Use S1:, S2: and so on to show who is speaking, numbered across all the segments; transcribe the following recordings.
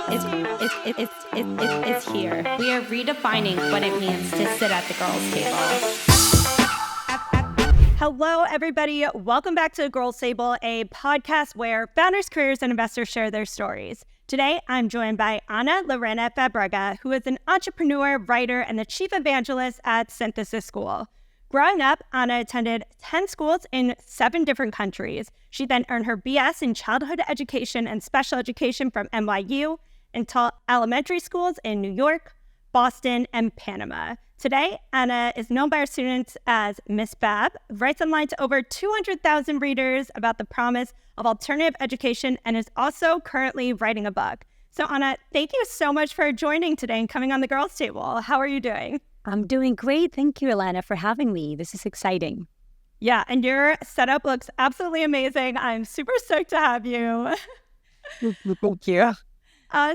S1: It's here. We are redefining what it means to sit at the girls' table.
S2: Hello, everybody. Welcome back to Girls Table, a podcast where founders, careers, and investors share their stories. Today, I'm joined by Ana Lorena Fabrega, who is an entrepreneur, writer, and the Chief Evangelist at Synthesis School. Growing up, Ana attended 10 schools in 7 different countries. She then earned her BS in childhood education and special education from NYU and taught elementary schools in New York, Boston, and Panama. Today, Ana is known by her students as Miss Fab, writes online to over 200,000 readers about the promise of alternative education, and is also currently writing a book. So Ana, thank you so much for joining today and coming on the Girls Table. How are you doing?
S3: I'm doing great. Thank you, Elana, for having me. This is exciting.
S2: Yeah, and your setup looks absolutely amazing. I'm super stoked to have you.
S3: Thank you.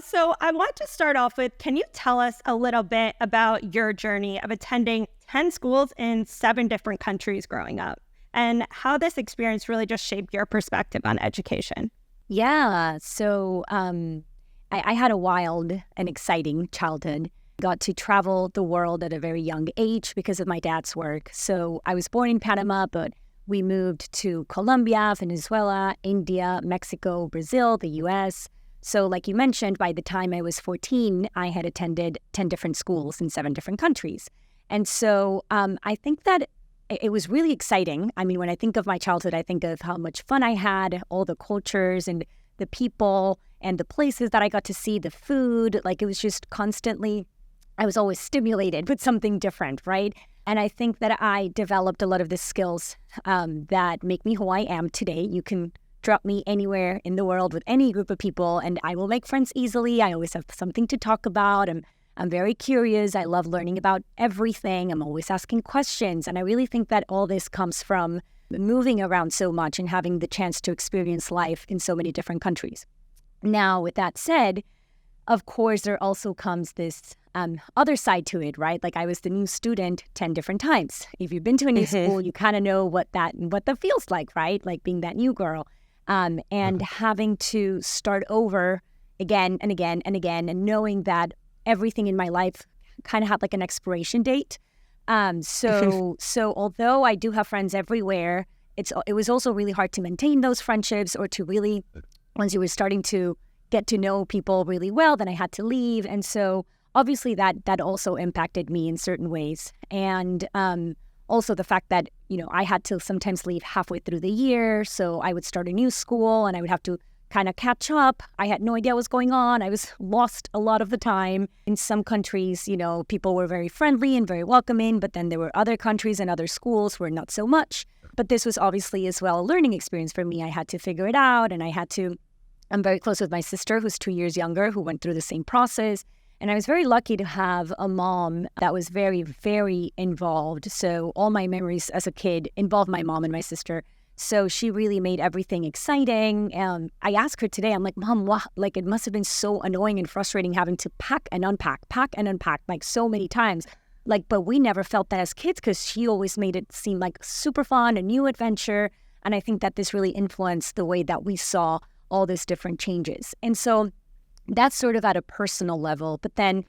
S2: So I want to start off with, can you tell us a little bit about your journey of attending 10 schools in 7 different countries growing up, and how this experience really just shaped your perspective on education?
S3: Yeah, so I had a wild and exciting childhood. Got to travel the world at a very young age because of my dad's work. So I was born in Panama, but we moved to Colombia, Venezuela, India, Mexico, Brazil, the US. So like you mentioned, by the time I was 14, I had attended 10 different schools in 7 different countries. And so I think that it was really exciting. I mean, when I think of my childhood, I think of how much fun I had, all the cultures and the people and the places that I got to see, the food. Like, it was just constantly, I was always stimulated with something different, right? And I think that I developed a lot of the skills that make me who I am today. You can drop me anywhere in the world with any group of people, and I will make friends easily. I always have something to talk about. I'm very curious. I love learning about everything. I'm always asking questions. And I really think that all this comes from moving around so much and having the chance to experience life in so many different countries. Now, with that said, of course, there also comes this other side to it, right? Like, I was the new student 10 different times. If you've been to a new school, you kind of know what that feels like, right? Like being that new girl. And having to start over again and again and again, and knowing that everything in my life kind of had like an expiration date. So although I do have friends everywhere, it was also really hard to maintain those friendships, or to really, once you were starting to get to know people really well, then I had to leave. And so obviously that also impacted me in certain ways. And also the fact that, I had to sometimes leave halfway through the year. So I would start a new school and I would have to kind of catch up. I had no idea what was going on. I was lost a lot of the time. In some countries, people were very friendly and very welcoming, but then there were other countries and other schools where not so much. But this was obviously as well a learning experience for me. I had to figure it out, and I'm very close with my sister, who's 2 years younger, who went through the same process. And I was very lucky to have a mom that was very, very involved. So all my memories as a kid involved my mom and my sister. So she really made everything exciting. I asked her today, I'm like, Mom, it must have been so annoying and frustrating having to pack and unpack, like so many times. But we never felt that as kids, because she always made it seem like super fun, a new adventure. And I think that this really influenced the way that we saw all these different changes. And so that's sort of at a personal level. But then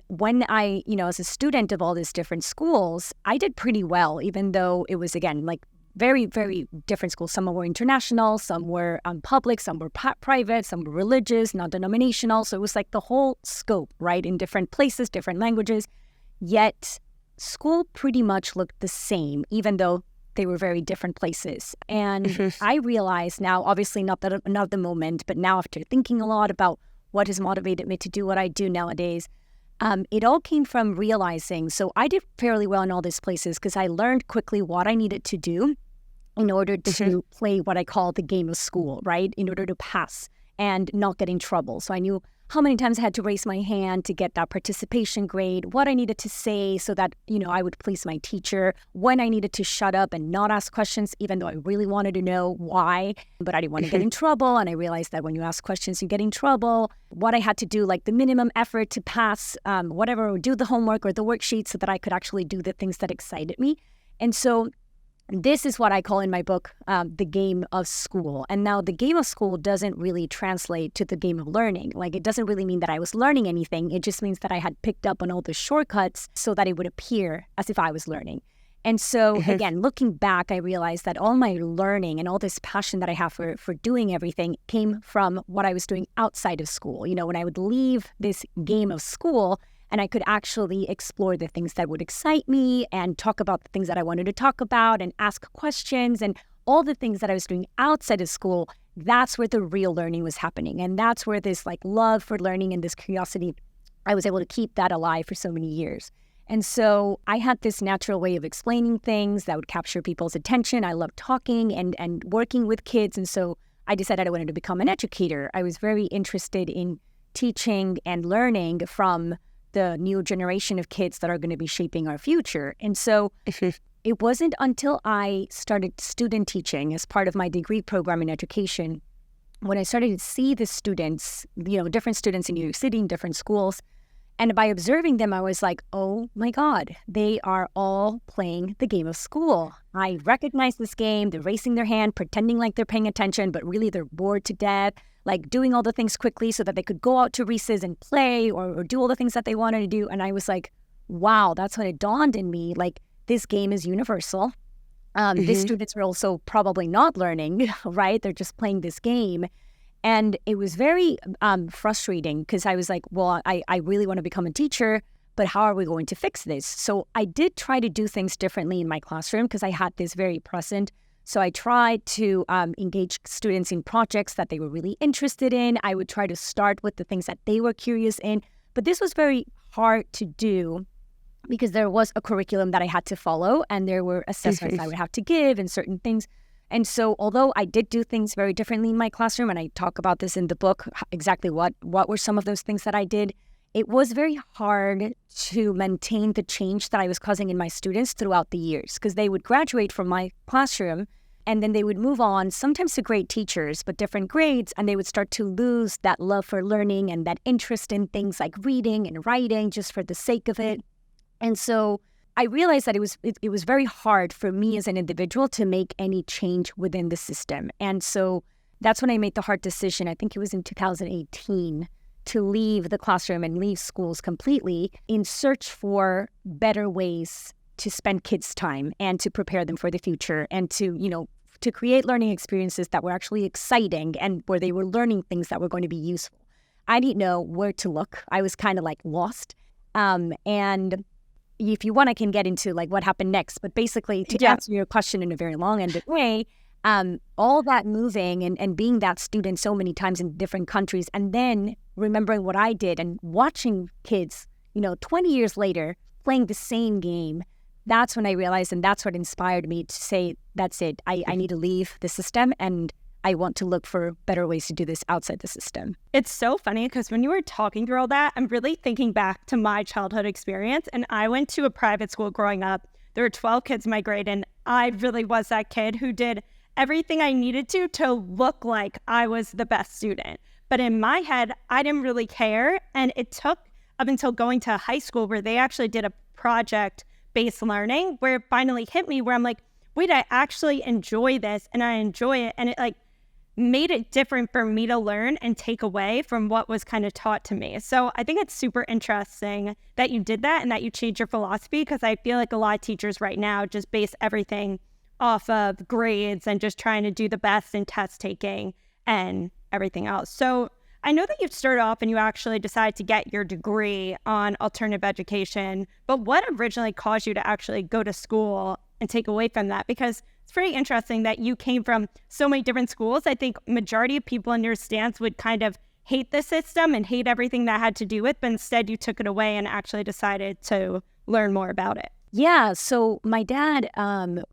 S3: when I, as a student of all these different schools, I did pretty well, even though it was, again, like very, very different schools. Some were international, some were public, some were private, some were religious, non-denominational. So it was like the whole scope, right, in different places, different languages. Yet school pretty much looked the same, even though they were very different places. And I realize now, obviously not the moment, but now after thinking a lot about what has motivated me to do what I do nowadays, it all came from realizing. So I did fairly well in all these places because I learned quickly what I needed to do in order to play what I call the game of school, right? In order to pass and not get in trouble. So I knew how many times I had to raise my hand to get that participation grade, what I needed to say so that, I would please my teacher, when I needed to shut up and not ask questions, even though I really wanted to know why, but I didn't want to get in trouble. And I realized that when you ask questions, you get in trouble. What I had to do, like the minimum effort to pass, whatever, or do the homework or the worksheet so that I could actually do the things that excited me. And so this is what I call in my book the game of school. And now the game of school doesn't really translate to the game of learning. Like, it doesn't really mean that I was learning anything. It just means that I had picked up on all the shortcuts so that it would appear as if I was learning. And so, again, looking back, I realized that all my learning and all this passion that I have for doing everything came from what I was doing outside of school. You know, when I would leave this game of school and I could actually explore the things that would excite me and talk about the things that I wanted to talk about and ask questions and all the things that I was doing outside of school, that's where the real learning was happening. And that's where this like love for learning and this curiosity, I was able to keep that alive for so many years. And so I had this natural way of explaining things that would capture people's attention. I loved talking and working with kids. And so I decided I wanted to become an educator. I was very interested in teaching and learning from the new generation of kids that are going to be shaping our future. And so it wasn't until I started student teaching as part of my degree program in education, when I started to see the students, you know, different students in New York City, in different schools. And by observing them, I was like, oh my God, they are all playing the game of school. I recognize this game. They're raising their hand, pretending like they're paying attention, but really they're bored to death, like doing all the things quickly so that they could go out to recess and play or do all the things that they wanted to do. And I was like, wow, that's when it dawned in me, like, this game is universal. These students are also probably not learning, right? They're just playing this game. And it was very frustrating because I was like, well, I really want to become a teacher, but how are we going to fix this? So I did try to do things differently in my classroom because I had this very present. So I tried to engage students in projects that they were really interested in. I would try to start with the things that they were curious in. But this was very hard to do because there was a curriculum that I had to follow and there were assessments I would have to give and certain things. And so although I did do things very differently in my classroom, and I talk about this in the book, exactly what were some of those things that I did, it was very hard to maintain the change that I was causing in my students throughout the years because they would graduate from my classroom and then they would move on, sometimes to great teachers, but different grades, and they would start to lose that love for learning and that interest in things like reading and writing just for the sake of it. And so I realized that it was very hard for me as an individual to make any change within the system. And so that's when I made the hard decision, I think it was in 2018, to leave the classroom and leave schools completely in search for better ways to spend kids' time and to prepare them for the future and to, you know, to create learning experiences that were actually exciting and where they were learning things that were going to be useful. I didn't know where to look. I was kind of like lost. And if you want, I can get into like what happened next. But basically, to answer your question in a very long-ended way, all that moving and being that student so many times in different countries, and then remembering what I did and watching kids, you know, 20 years later playing the same game, that's when I realized, and that's what inspired me to say, that's it. I need to leave the system and I want to look for better ways to do this outside the system.
S2: It's so funny because when you were talking through all that, I'm really thinking back to my childhood experience. And I went to a private school growing up. There were 12 kids in my grade, and I really was that kid who did everything I needed to look like I was the best student. But in my head, I didn't really care. And it took up until going to high school where they actually did a project-based learning where it finally hit me where I'm like, wait, I actually enjoy this and I enjoy it. And it like made it different for me to learn and take away from what was kind of taught to me. So I think it's super interesting that you did that and that you changed your philosophy, because I feel like a lot of teachers right now just base everything off of grades and just trying to do the best in test taking and everything else. So I know that you've started off and you actually decided to get your degree on alternative education, but what originally caused you to actually go to school and take away from that? Because it's pretty interesting that you came from so many different schools. I think majority of people in your stance would kind of hate the system and hate everything that had to do with, but instead you took it away and actually decided to learn more about it.
S3: Yeah, so my dad,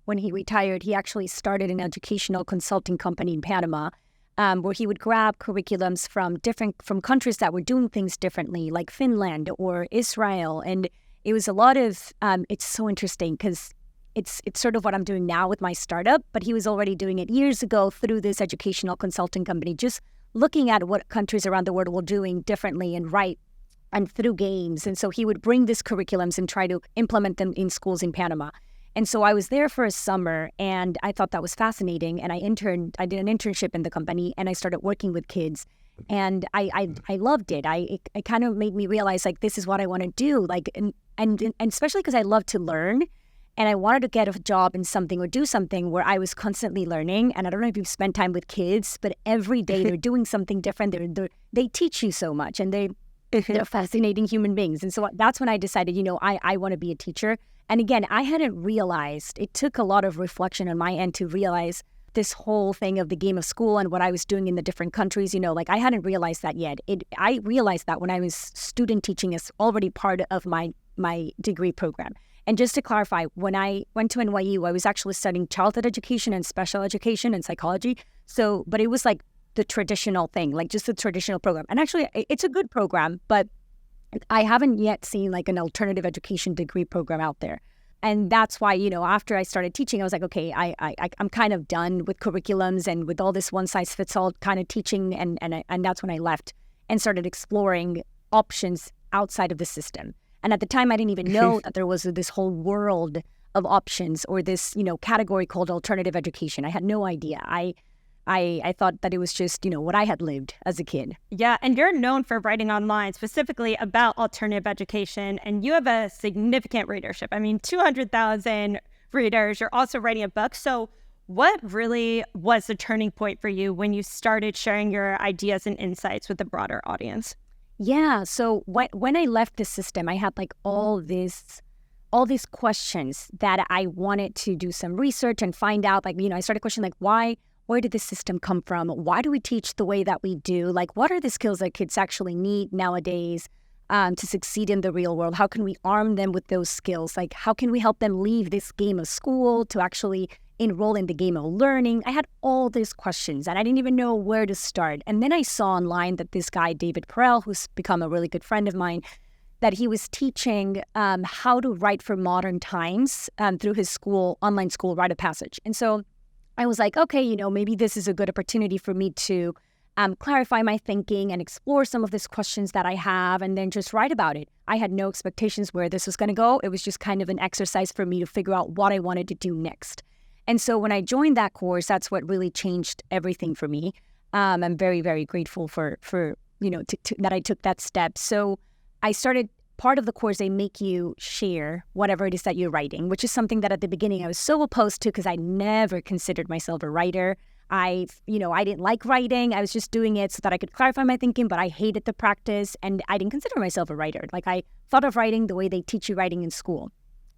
S3: when he retired, he actually started an educational consulting company in Panama, where he would grab curriculums from countries that were doing things differently, like Finland or Israel. And it was a lot of, it's so interesting because it's sort of what I'm doing now with my startup, but he was already doing it years ago through this educational consulting company, just looking at what countries around the world were doing differently and right, and through games. And so he would bring these curriculums and try to implement them in schools in Panama. And so I was there for a summer, and I thought that was fascinating. And I did an internship in the company, and I started working with kids. And I loved it. It kind of made me realize, like, this is what I want to do. Like, and especially because I love to learn, and I wanted to get a job in something or do something where I was constantly learning. And I don't know if you've spent time with kids, but every day they're doing something different. They teach you so much, and they're fascinating human beings. And so that's when I decided, I want to be a teacher. And again, I hadn't realized, it took a lot of reflection on my end to realize this whole thing of the game of school and what I was doing in the different countries, like I hadn't realized that yet. I realized that when I was student teaching is already part of my degree program. And just to clarify, when I went to NYU, I was actually studying childhood education and special education and psychology. So, but it was like the traditional thing, like just the traditional program. And actually, it's a good program, but I haven't yet seen like an alternative education degree program out there. And that's why, after I started teaching, I was like, okay, I'm kind of done with curriculums and with all this one-size-fits-all kind of teaching. And that's when I left and started exploring options outside of the system. And at the time, I didn't even know that there was this whole world of options or this, category called alternative education. I had no idea. I thought that it was just, what I had lived as a kid.
S2: Yeah, and you're known for writing online specifically about alternative education, and you have a significant readership. I mean, 200,000 readers. You're also writing a book. So what really was the turning point for you when you started sharing your ideas and insights with the broader audience?
S3: Yeah, so when I left the system, I had like all these questions that I wanted to do some research and find out. Like, I started questioning like, where did this system come from? Why do we teach the way that we do? Like, what are the skills that kids actually need nowadays to succeed in the real world? How can we arm them with those skills? Like, how can we help them leave this game of school to actually enroll in the game of learning? I had all these questions, and I didn't even know where to start. And then I saw online that this guy, David Perel, who's become a really good friend of mine, that he was teaching how to write for modern times through his online school, Rite of Passage. And so I was like, okay, maybe this is a good opportunity for me to clarify my thinking and explore some of these questions that I have and then just write about it. I had no expectations where this was going to go. It was just kind of an exercise for me to figure out what I wanted to do next. And so when I joined that course, that's what really changed everything for me. I'm very, very grateful for that I took that step. So I started. Part of the course, they make you share whatever it is that you're writing, which is something that at the beginning I was so opposed to because I never considered myself a writer. I didn't like writing. I was just doing it so that I could clarify my thinking, but I hated the practice and I didn't consider myself a writer. Like I thought of writing the way they teach you writing in school.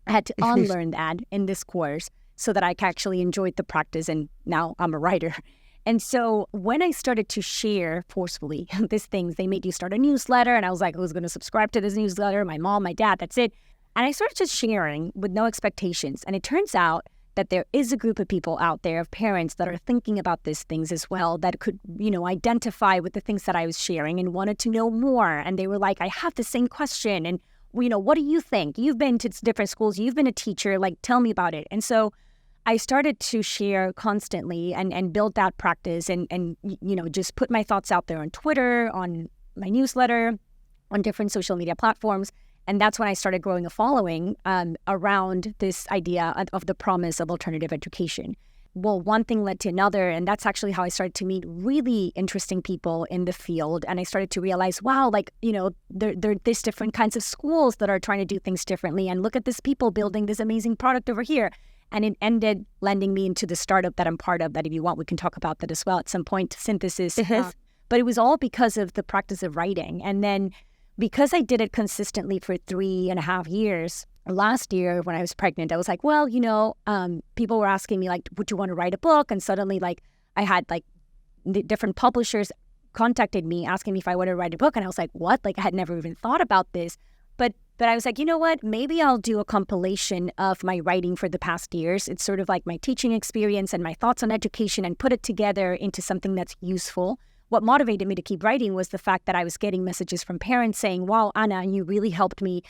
S3: I had to unlearn that in this course so that I actually enjoyed the practice, and now I'm a writer. And so when I started to share forcefully these things, they made you start a newsletter. And I was like, who's going to subscribe to this newsletter? My mom, my dad, that's it. And I started just sharing with no expectations. And it turns out that there is a group of people out there, of parents that are thinking about these things as well, that could, identify with the things that I was sharing and wanted to know more. And they were like, I have the same question. And, what do you think? You've been to different schools. You've been a teacher. Like, tell me about it. And so I started to share constantly and build that practice and just put my thoughts out there on Twitter, on my newsletter, on different social media platforms. And that's when I started growing a following around this idea of the promise of alternative education. Well, one thing led to another, and that's actually how I started to meet really interesting people in the field. And I started to realize, wow, there are these different kinds of schools that are trying to do things differently. And look at these people building this amazing product over here. And it ended landing me into the startup that I'm part of, that if you want, we can talk about that as well at some point, Synthesis. But it was all because of the practice of writing. And then because I did it consistently for 3.5 years, last year when I was pregnant, I was like, well, people were asking me, like, would you want to write a book? And suddenly, I had, the different publishers contacted me asking me if I wanted to write a book. And I was like, what? I had never even thought about this. But I was like, you know what? Maybe I'll do a compilation of my writing for the past years. It's sort of like my teaching experience and my thoughts on education, and put it together into something that's useful. What motivated me to keep writing was the fact that I was getting messages from parents saying, wow, Ana, you really helped me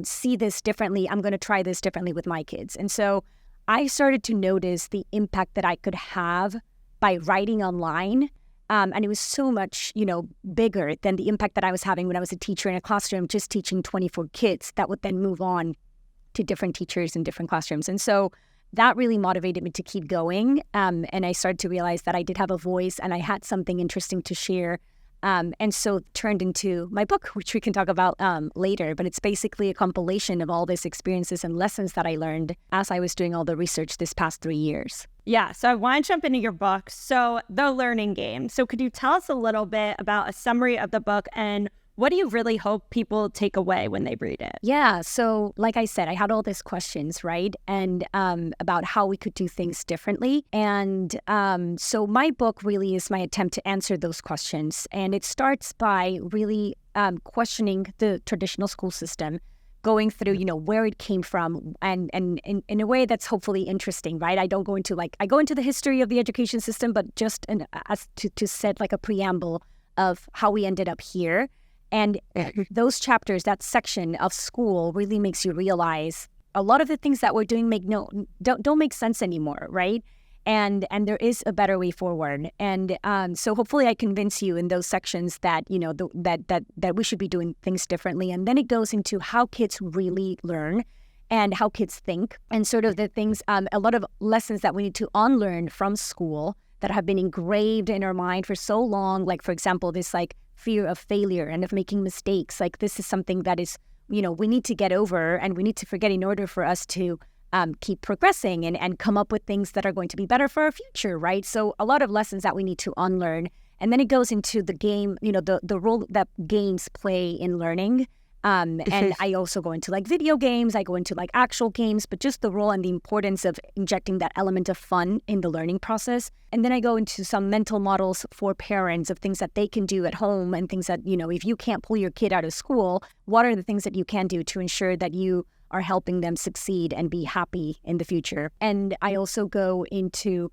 S3: see this differently. I'm going to try this differently with my kids. And so I started to notice the impact that I could have by writing online. And it was so much, bigger than the impact that I was having when I was a teacher in a classroom, just teaching 24 kids that would then move on to different teachers in different classrooms. And so that really motivated me to keep going. And I started to realize that I did have a voice and I had something interesting to share. And so turned into my book, which we can talk about later. But it's basically a compilation of all these experiences and lessons that I learned as I was doing all the research this past 3 years.
S2: Yeah, so I want to jump into your book. So The Learning Game. So could you tell us a little bit about a summary of the book and what do you really hope people take away when they read it?
S3: Yeah, so like I said, I had all these questions, right? And about how we could do things differently. And so my book really is my attempt to answer those questions. And it starts by really questioning the traditional school system, going through, where it came from and in a way that's hopefully interesting, right? I don't go into I go into the history of the education system, but just as to set like a preamble of how we ended up here. And those chapters, that section of school really makes you realize a lot of the things that we're doing don't make sense anymore, right? And there is a better way forward. And so hopefully I convince you in those sections that, that we should be doing things differently. And then it goes into how kids really learn and how kids think and sort of the things, a lot of lessons that we need to unlearn from school that have been engraved in our mind for so long. Like, for example, this fear of failure and of making mistakes. Like, this is something that is, we need to get over and we need to forget in order for us to keep progressing and come up with things that are going to be better for our future, right? So a lot of lessons that we need to unlearn. And then it goes into the game, the role that games play in learning. And I also go into video games, I go into actual games, but just the role and the importance of injecting that element of fun in the learning process. And then I go into some mental models for parents of things that they can do at home and things that, if you can't pull your kid out of school, what are the things that you can do to ensure that you are helping them succeed and be happy in the future. And I also go into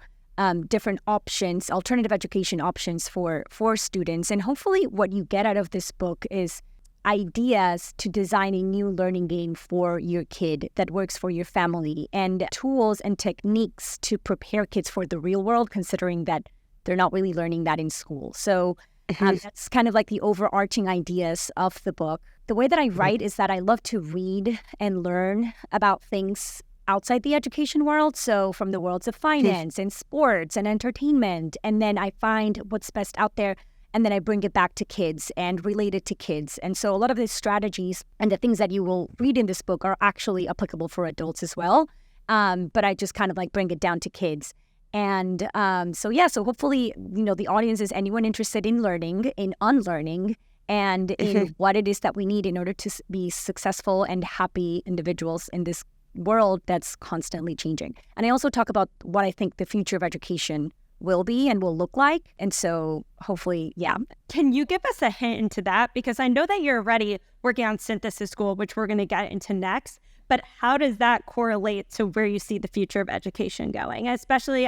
S3: different options, alternative education options for students. And hopefully what you get out of this book is ideas to design a new learning game for your kid that works for your family and tools and techniques to prepare kids for the real world, considering that they're not really learning that in school. So that's kind of the overarching ideas of the book. The way that I write is that I love to read and learn about things outside the education world. So from the worlds of finance and sports and entertainment. And then I find what's best out there. And then I bring it back to kids and relate it to kids. And so a lot of these strategies and the things that you will read in this book are actually applicable for adults as well. But I just kind of bring it down to kids. And so hopefully, the audience is anyone interested in learning, in unlearning, and in what it is that we need in order to be successful and happy individuals in this world that's constantly changing. And I also talk about what I think the future of education will be and will look like. And so hopefully, yeah.
S2: Can you give us a hint into that? Because I know that you're already working on synthesis school, which we're going to get into next. But how does that correlate to where you see the future of education going? Especially,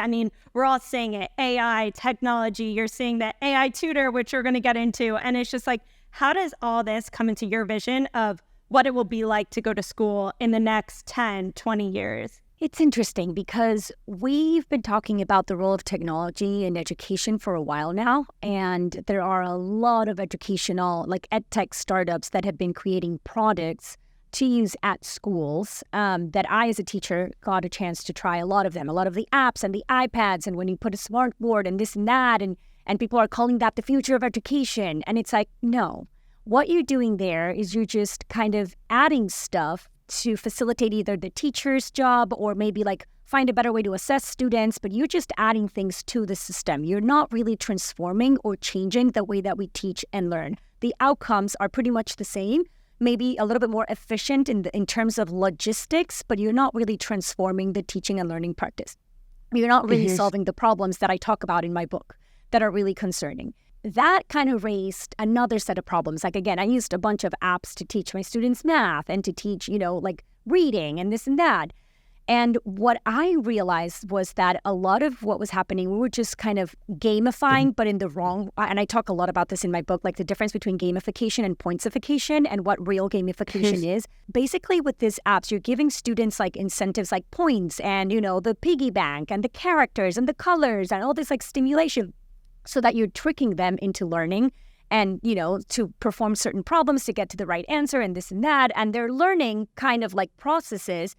S2: we're all saying it, AI, technology, you're seeing that AI tutor, which we're going to get into. And it's just how does all this come into your vision of what it will be like to go to school in the next 10, 20 years?
S3: It's interesting because we've been talking about the role of technology in education for a while now, and there are a lot of educational, edtech startups that have been creating products to use at schools that I, as a teacher, got a chance to try a lot of them, a lot of the apps and the iPads, and when you put a smart board and this and that, and people are calling that the future of education. And it's no, what you're doing there is you're just kind of adding stuff to facilitate either the teacher's job or maybe find a better way to assess students, but you're just adding things to the system. You're not really transforming or changing the way that we teach and learn. The outcomes are pretty much the same, maybe a little bit more efficient in terms of logistics, but you're not really transforming the teaching and learning practice. You're not really solving the problems that I talk about in my book that are really concerning. That kind of raised another set of problems. Again, I used a bunch of apps to teach my students math and to teach, reading and this and that. And what I realized was that a lot of what was happening, we were just kind of gamifying, but in the wrong, and I talk a lot about this in my book, the difference between gamification and pointsification and what real gamification is. Basically, with these apps, you're giving students incentives like points and, the piggy bank and the characters and the colors and all this stimulation, so that you're tricking them into learning and, to perform certain problems to get to the right answer and this and that. And they're learning kind of like processes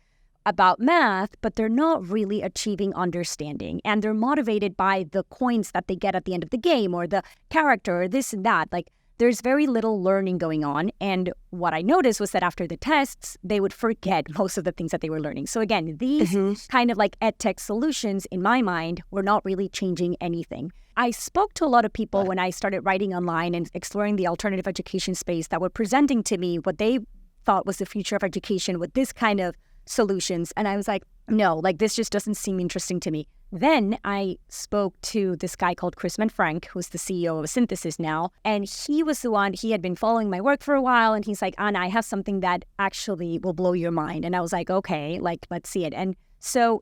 S3: about math, but they're not really achieving understanding. And they're motivated by the coins that they get at the end of the game or the character or this and that. Like, there's very little learning going on. And what I noticed was that after the tests, they would forget most of the things that they were learning. So again, these kind of like edtech solutions, in my mind, were not really changing anything. I spoke to a lot of people when I started writing online and exploring the alternative education space that were presenting to me what they thought was the future of education with this kind of solutions. And I was like, no, like this just doesn't seem interesting to me. Then I spoke to this guy called Chris Frank, who's the CEO of Synthesis now. And he was the one, he had been following my work for a while. And he's like, Ana, I have something that actually will blow your mind. And I was like, okay, like, let's see it. And so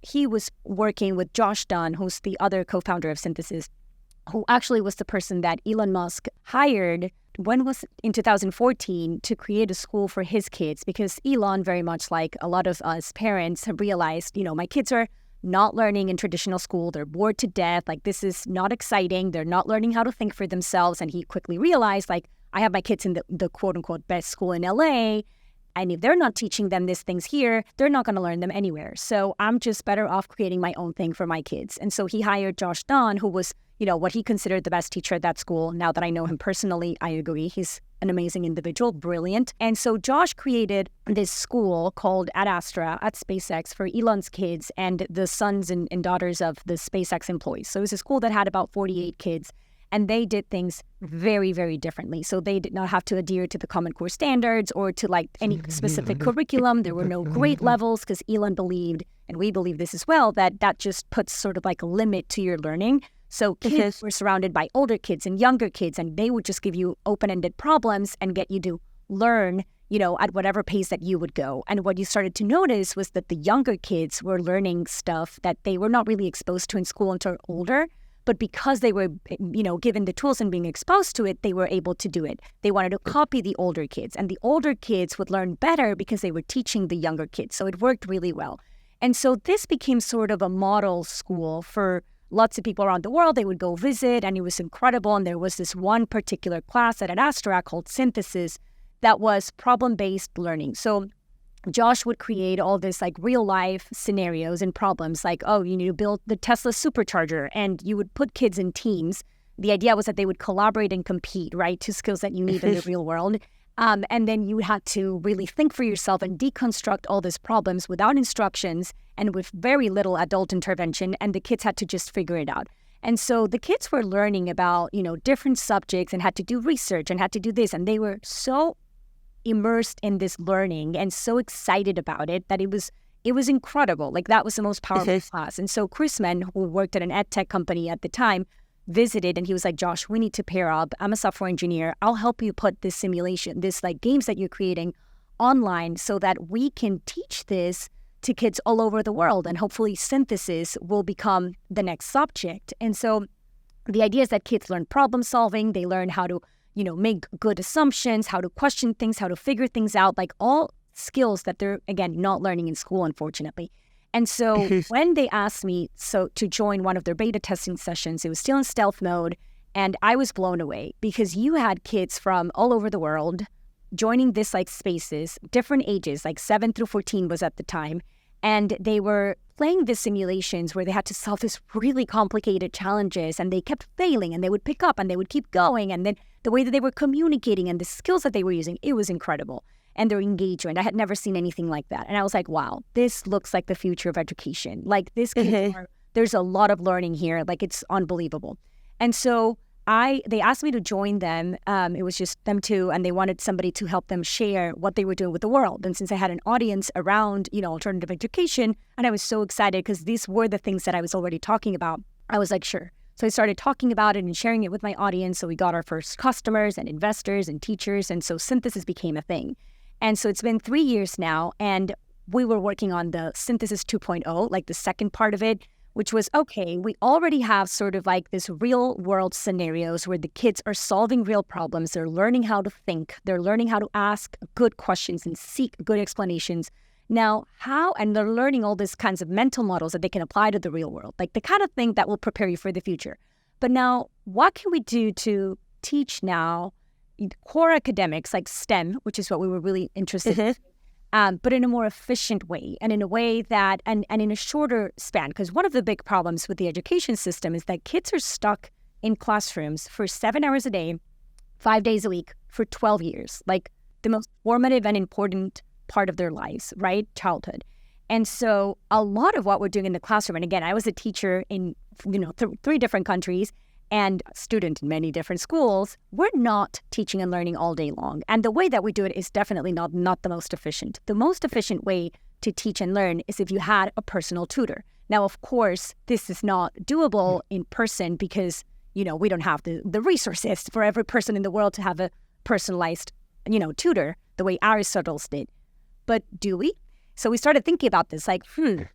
S3: he was working with Josh Dunn, who's the other co-founder of Synthesis, who actually was the person that Elon Musk hired in 2014 to create a school for his kids, because Elon, very much like a lot of us parents, have realized, my kids are not learning in traditional school. They're bored to death. Like, this is not exciting. They're not learning how to think for themselves. And he quickly realized, like, I have my kids in the quote unquote best school in LA. And if they're not teaching them these things here, they're not going to learn them anywhere. So I'm just better off creating my own thing for my kids. And so he hired Josh Dunn, who was, what he considered the best teacher at that school. Now that I know him personally, I agree. He's an amazing individual, brilliant. And so Josh created this school called Ad Astra at SpaceX for Elon's kids and the sons and daughters of the SpaceX employees. So it was a school that had about 48 kids. And they did things very, very differently. So they did not have to adhere to the Common Core standards or to like any specific curriculum. There were no grade levels because Elon believed, and we believe this as well, that just puts sort of like a limit to your learning. So kids were surrounded by older kids and younger kids, and they would just give you open-ended problems and get you to learn, at whatever pace that you would go. And what you started to notice was that the younger kids were learning stuff that they were not really exposed to in school until older. But because they were, given the tools and being exposed to it, they were able to do it. They wanted to copy the older kids. And the older kids would learn better because they were teaching the younger kids. So it worked really well. And so this became sort of a model school for lots of people around the world. They would go visit, and it was incredible. And there was this one particular class at Ad Astra called Synthesis that was problem-based learning. So Josh would create all this like real life scenarios and problems like, oh, you need to build the Tesla supercharger, and you would put kids in teams. The idea was that they would collaborate and compete, right? Two skills that you need in the real world. And then you had to really think for yourself and deconstruct all these problems without instructions and with very little adult intervention. And the kids had to just figure it out. And so the kids were learning about, different subjects and had to do research and had to do this. And they were so immersed in this learning and so excited about it that it was incredible. Like, that was the most powerful class. And so Chris Mann, who worked at an ed tech company at the time, visited, and he was like, Josh, we need to pair up. I'm a software engineer. I'll help you put this simulation, this like games that you're creating online so that we can teach this to kids all over the world. And hopefully Synthesis will become the next subject. And so the idea is that kids learn problem solving. They learn how to make good assumptions, how to question things, how to figure things out, like all skills that they're, again, not learning in school, unfortunately. And so when they asked me to join one of their beta testing sessions, it was still in stealth mode, and I was blown away because you had kids from all over the world joining this like spaces, different ages, like 7 through 14 was at the time, and they were playing these simulations where they had to solve these really complicated challenges, and they kept failing, and they would pick up and they would keep going. And then the way that they were communicating and the skills that they were using, it was incredible. And their engagement, I had never seen anything like that. And I was like, wow, this looks like the future of education. Like, this there's a lot of learning here. Like, it's unbelievable. And so they asked me to join them. It was just them two, and they wanted somebody to help them share what they were doing with the world. And since I had an audience around, alternative education, and I was so excited because these were the things that I was already talking about, I was like, sure. So I started talking about it and sharing it with my audience. So we got our first customers and investors and teachers. And so Synthesis became a thing. And so it's been 3 years now, and we were working on the Synthesis 2.0, like the second part of it, which was, okay, we already have sort of like this real world scenarios where the kids are solving real problems. They're learning how to think. They're learning how to ask good questions and seek good explanations. Now, and they're learning all these kinds of mental models that they can apply to the real world, like the kind of thing that will prepare you for the future. But now, what can we do to teach now core academics like STEM, which is what we were really interested in, but in a more efficient way and in a way that, and in a shorter span? Because one of the big problems with the education system is that kids are stuck in classrooms for 7 hours a day, 5 days a week for 12 years, like the most formative and important part of their lives, right? Childhood. And so a lot of what we're doing in the classroom, and again, I was a teacher in, 3 different countries and a student in many different schools, we're not teaching and learning all day long. And the way that we do it is definitely not the most efficient. The most efficient way to teach and learn is if you had a personal tutor. Now, of course, this is not doable in person because, we don't have the resources for every person in the world to have a personalized, tutor the way Aristotle's did. But do we? So we started thinking about this, like,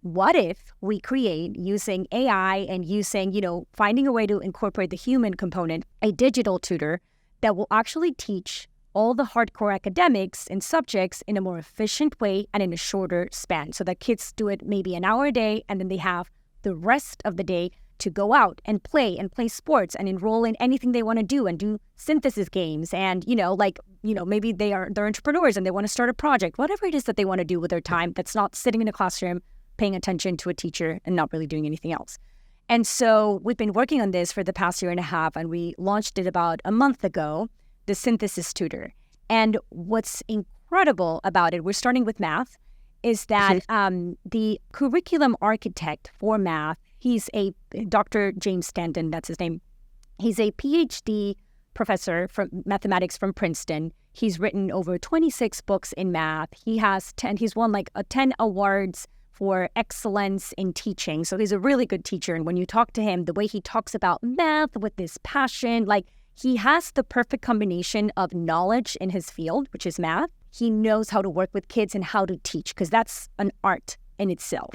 S3: what if we create, using AI and using, finding a way to incorporate the human component, a digital tutor that will actually teach all the hardcore academics and subjects in a more efficient way and in a shorter span, so that kids do it maybe an hour a day, and then they have the rest of the day to go out and play sports and enroll in anything they want to do and do synthesis games and, maybe they're entrepreneurs and they want to start a project, whatever it is that they want to do with their time that's not sitting in a classroom paying attention to a teacher and not really doing anything else. And so we've been working on this for the past year and a half, and we launched it about a month ago, the synthesis tutor. And what's incredible about it, we're starting with math, is that the curriculum architect for math, he's Dr. James Stanton, that's his name. He's a PhD professor from mathematics from Princeton. He's written over 26 books in math. He's won 10 awards for excellence in teaching. So he's a really good teacher. And when you talk to him, the way he talks about math with this passion, he has the perfect combination of knowledge in his field, which is math. He knows how to work with kids and how to teach, because that's an art in itself.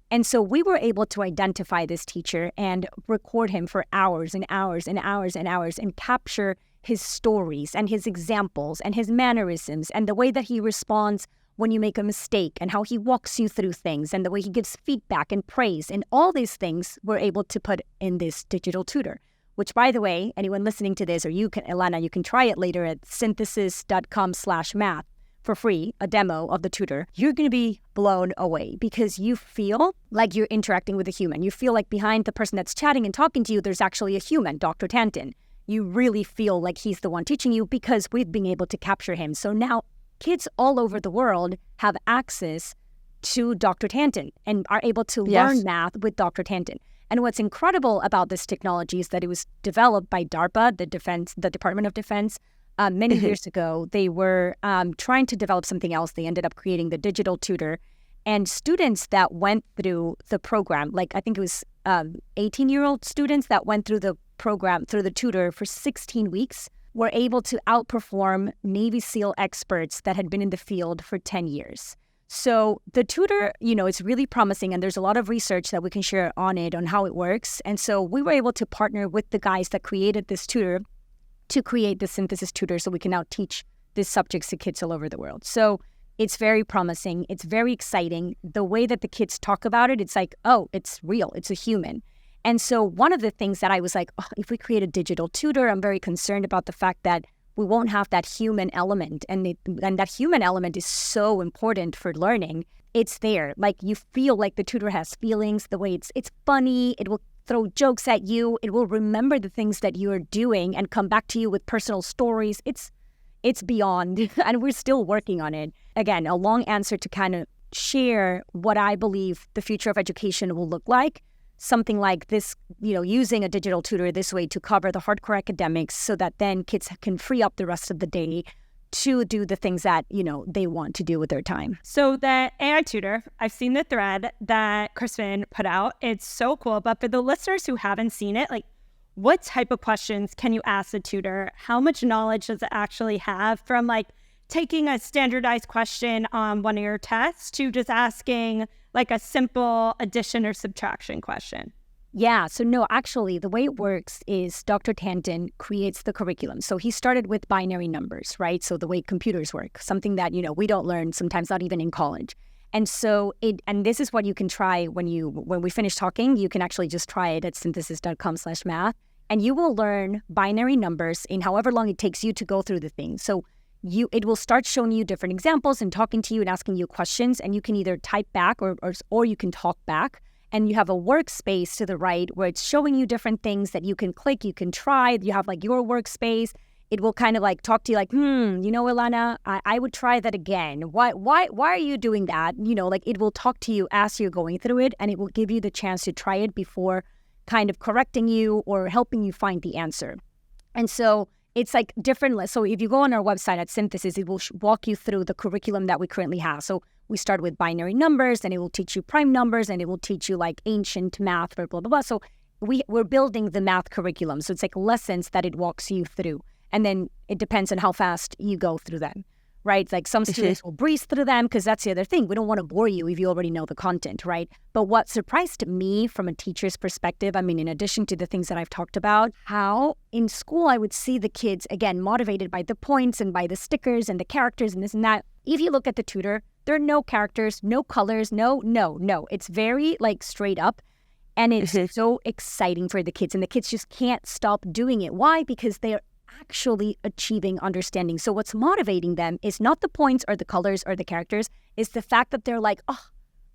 S3: And so we were able to identify this teacher and record him for hours and hours and hours and hours and capture his stories and his examples and his mannerisms and the way that he responds when you make a mistake and how he walks you through things and the way he gives feedback and praise. And all these things we're able to put in this digital tutor, which, by the way, anyone listening to this, or you can, Elana, you can try it later at synthesis.com/math. for free, a demo of the tutor. You're going to be blown away because you feel like you're interacting with a human. You feel like behind the person that's chatting and talking to you, there's actually a human, Dr. Tanton. You really feel like he's the one teaching you because we've been able to capture him. So now kids all over the world have access to Dr. Tanton and are able to learn math with Dr. Tanton. And what's incredible about this technology is that it was developed by DARPA, the Department of Defense, many years ago. They were trying to develop something else. They ended up creating the digital tutor. And students that went through the program, I think it was 18-year-old students that went through the program, through the tutor for 16 weeks, were able to outperform Navy SEAL experts that had been in the field for 10 years. So the tutor, it's really promising, and there's a lot of research that we can share on it, on how it works. And so we were able to partner with the guys that created this tutor to create the synthesis tutor so we can now teach these subjects to kids all over the world. So it's very promising. It's very exciting. The way that the kids talk about it, it's like, oh, it's real. It's a human. And so one of the things that I was like, if we create a digital tutor, I'm very concerned about the fact that we won't have that human element. And that human element is so important for learning. It's there. You feel like the tutor has feelings, the way it's funny. It will throw jokes at you. It will remember the things that you're doing and come back to you with personal stories. It's beyond, and we're still working on it. Again, a long answer to kind of share what I believe the future of education will look like. Something like this, using a digital tutor this way to cover the hardcore academics so that then kids can free up the rest of the day to do the things that, they want to do with their time.
S2: So the AI tutor, I've seen the thread that Crispin put out. It's so cool. But for the listeners who haven't seen it, what type of questions can you ask the tutor? How much knowledge does it actually have from taking a standardized question on one of your tests to just asking a simple addition or subtraction question?
S3: Yeah. So no, actually, the way it works is Dr. Tanton creates the curriculum. So he started with binary numbers, right? So the way computers work, something that, we don't learn sometimes, not even in college. And so this is what you can try when we finish talking. You can actually just try it at synthesis.com/math. and you will learn binary numbers in however long it takes you to go through the thing. So it will start showing you different examples and talking to you and asking you questions, and you can either type back or you can talk back. And you have a workspace to the right where it's showing you different things that you can click, you can try. You have like your workspace. It will kind of like talk to you like, Elana, I would try that again. Why are you doing that? Like it will talk to you as you're going through it, and it will give you the chance to try it before kind of correcting you or helping you find the answer. And so it's like different. So if you go on our website at Synthesis, it will walk you through the curriculum that we currently have. So we start with binary numbers, and it will teach you prime numbers, and it will teach you like ancient math, blah, blah, blah. So we're building the math curriculum. So it's like lessons that it walks you through. And then it depends on how fast you go through them, right? Like some students will breeze through them because that's the other thing. We don't want to bore you if you already know the content, right? But what surprised me from a teacher's perspective, I mean, in addition to the things that I've talked about, how in school I would see the kids, again, motivated by the points and by the stickers and the characters and this and that. If you look at the tutor, there are no characters, no colors, no. It's very like straight up. And it's so exciting for the kids. And the kids just can't stop doing it. Why? Because they're actually achieving understanding. So what's motivating them is not the points or the colors or the characters, is the fact that they're like, oh,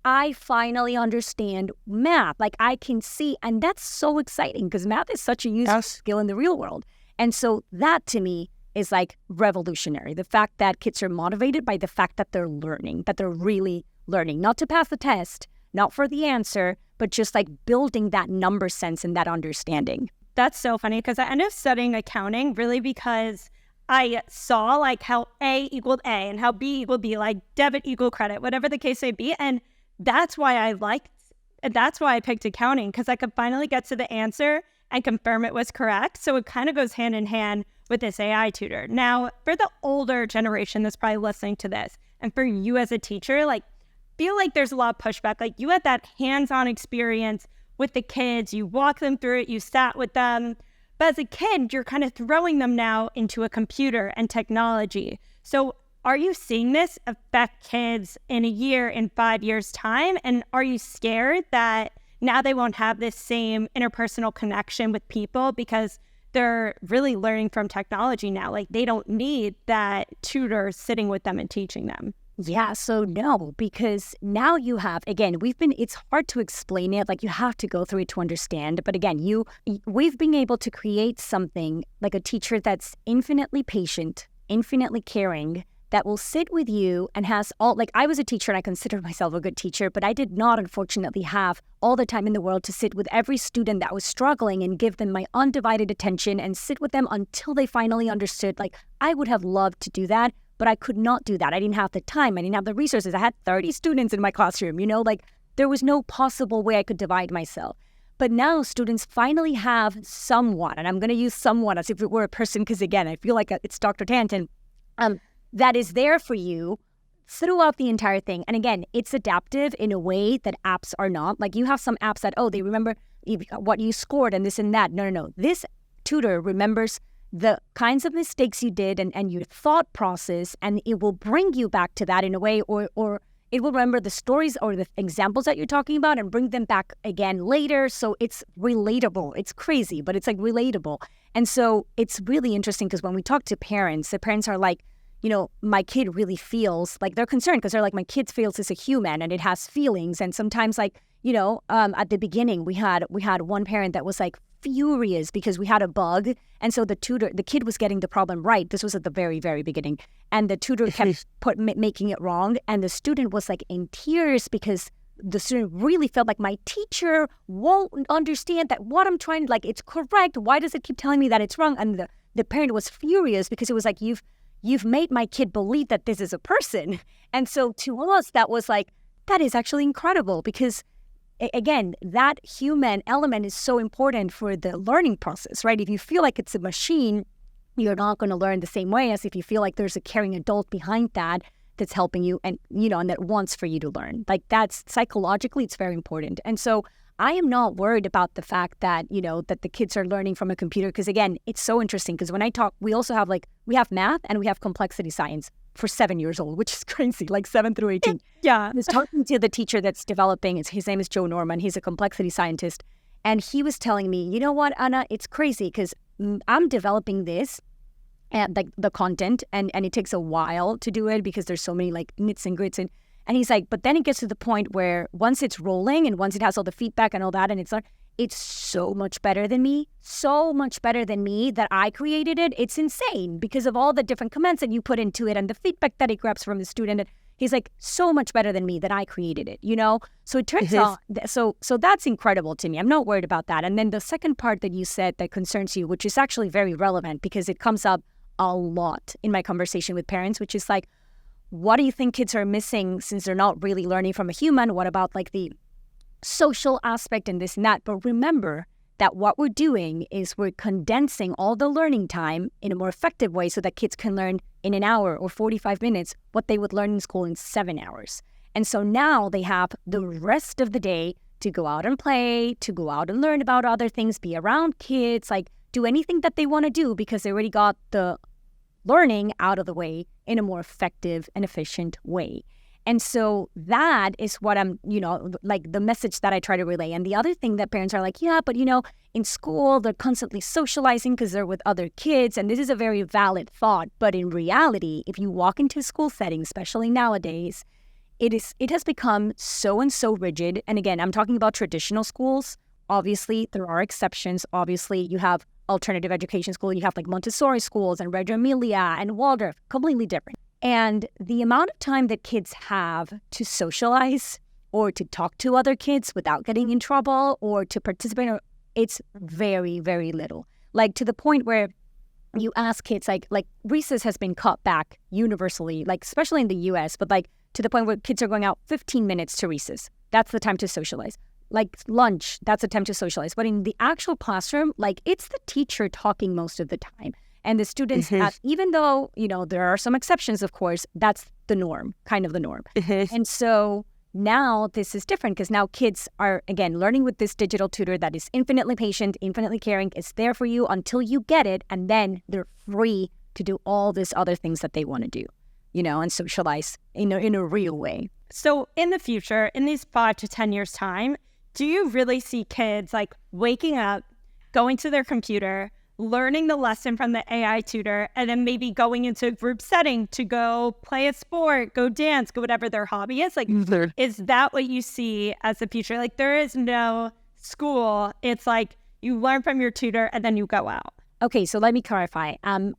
S3: I finally understand math. Like I can see, and that's so exciting because math is such a useful skill in the real world. And so that to me is like revolutionary. The fact that kids are motivated by the fact that they're learning, that they're really learning, not to pass the test, not for the answer, but just like building that number sense and that understanding.
S2: That's so funny because I ended up studying accounting really because I saw like how A equaled A and how B equaled B, like debit equal credit, whatever the case may be. And that's why I picked accounting, because I could finally get to the answer and confirm it was correct. So it kind of goes hand in hand with this AI tutor. Now, for the older generation that's probably listening to this, and for you as a teacher, like feel like there's a lot of pushback. Like you had that hands-on experience with the kids, you walk them through it, you sat with them. But as a kid, you're kind of throwing them now into a computer and technology. So are you seeing this affect kids in a year, in 5 years' time? And are you scared that now they won't have this same interpersonal connection with people because they're really learning from technology now? Like they don't need that tutor sitting with them and teaching them.
S3: Yeah, so no, because now you have, again, it's hard to explain it, like you have to go through it to understand. But again, we've been able to create something like a teacher that's infinitely patient, infinitely caring, that will sit with you and has all, like I was a teacher and I considered myself a good teacher, but I did not unfortunately have all the time in the world to sit with every student that was struggling and give them my undivided attention and sit with them until they finally understood. Like I would have loved to do that, but I could not do that. I didn't have the time. I didn't have the resources. I had 30 students in my classroom, like there was no possible way I could divide myself. But now students finally have someone, and I'm going to use someone as if it were a person, because again, I feel like it's Dr. Tanton, that is there for you throughout the entire thing. And again, it's adaptive in a way that apps are not. Like you have some apps that, they remember what you scored and this and that. No. This tutor remembers the kinds of mistakes you did and your thought process, and it will bring you back to that in a way, or it will remember the stories or the examples that you're talking about and bring them back again later. So it's relatable. It's crazy, but it's like relatable. And so it's really interesting because when we talk to parents, the parents are like, my kid really feels, like they're concerned because they're like, my kid feels as a human and it has feelings. And sometimes like, at the beginning we had one parent that was like furious because we had a bug. And so the kid was getting the problem right. This was at the very, very beginning. And the tutor kept making it wrong. And the student was like in tears because the student really felt like my teacher won't understand that what I'm trying, like it's correct. Why does it keep telling me that it's wrong? And the parent was furious because it was like, you've made my kid believe that this is a person. And so to us, that was like, that is actually incredible because again, that human element is so important for the learning process, right? If you feel like it's a machine, you're not going to learn the same way as if you feel like there's a caring adult behind that's helping you and, and that wants for you to learn. Like that's psychologically, it's very important. And so I am not worried about the fact that, that the kids are learning from a computer. Because again, it's so interesting because when I talk, we also have we have math and we have complexity science for 7 years old, which is crazy, like 7 through 18.
S2: Yeah.
S3: I was talking to the teacher that's developing, his name is Joe Norman. He's a complexity scientist. And he was telling me, you know what, Ana, it's crazy because I'm developing this and like the content and it takes a while to do it because there's so many like nits and grits. And he's like, but then it gets to the point where once it's rolling and once it has all the feedback and all that, and it's so much better than me that I created it. It's insane because of all the different comments that you put into it and the feedback that it grabs from the student. And he's like, so much better than me that I created it, you know? So it turns out, so that's incredible to me. I'm not worried about that. And then the second part that you said that concerns you, which is actually very relevant because it comes up a lot in my conversation with parents, which is like, what do you think kids are missing since they're not really learning from a human? What about like the social aspect and this and that? But remember that what we're doing is we're condensing all the learning time in a more effective way so that kids can learn in an hour or 45 minutes what they would learn in school in 7 hours. And so now they have the rest of the day to go out and play, to go out and learn about other things, be around kids, like do anything that they want to do because they already got the learning out of the way in a more effective and efficient way. And so that is what I'm, like the message that I try to relay. And the other thing that parents are like, yeah, but in school, they're constantly socializing because they're with other kids. And this is a very valid thought. But in reality, if you walk into a school setting, especially nowadays, it has become so and so rigid. And again, I'm talking about traditional schools. Obviously, there are exceptions. Obviously, you have alternative education school. You have like Montessori schools and Reggio Emilia and Waldorf, completely different. And the amount of time that kids have to socialize or to talk to other kids without getting in trouble or to participate, it's very, very little. Like to the point where you ask kids, like recess has been cut back universally, like especially in the US, but like to the point where kids are going out 15 minutes to recess. That's the time to socialize. Like lunch, that's the time to socialize. But in the actual classroom, like it's the teacher talking most of the time. And the students, even though, there are some exceptions, of course, that's the norm, kind of the norm. And so now this is different because now kids are, again, learning with this digital tutor that is infinitely patient, infinitely caring. It's there for you until you get it. And then they're free to do all these other things that they want to do, and socialize in a real way.
S2: So in the future, in these 5 to 10 years' time, do you really see kids like waking up, going to their computer, learning the lesson from the AI tutor, and then maybe going into a group setting to go play a sport, go dance, go whatever their hobby is? Like, is that what you see as the future? Like, there is no school. It's like you learn from your tutor and then you go out.
S3: Okay, so let me clarify. I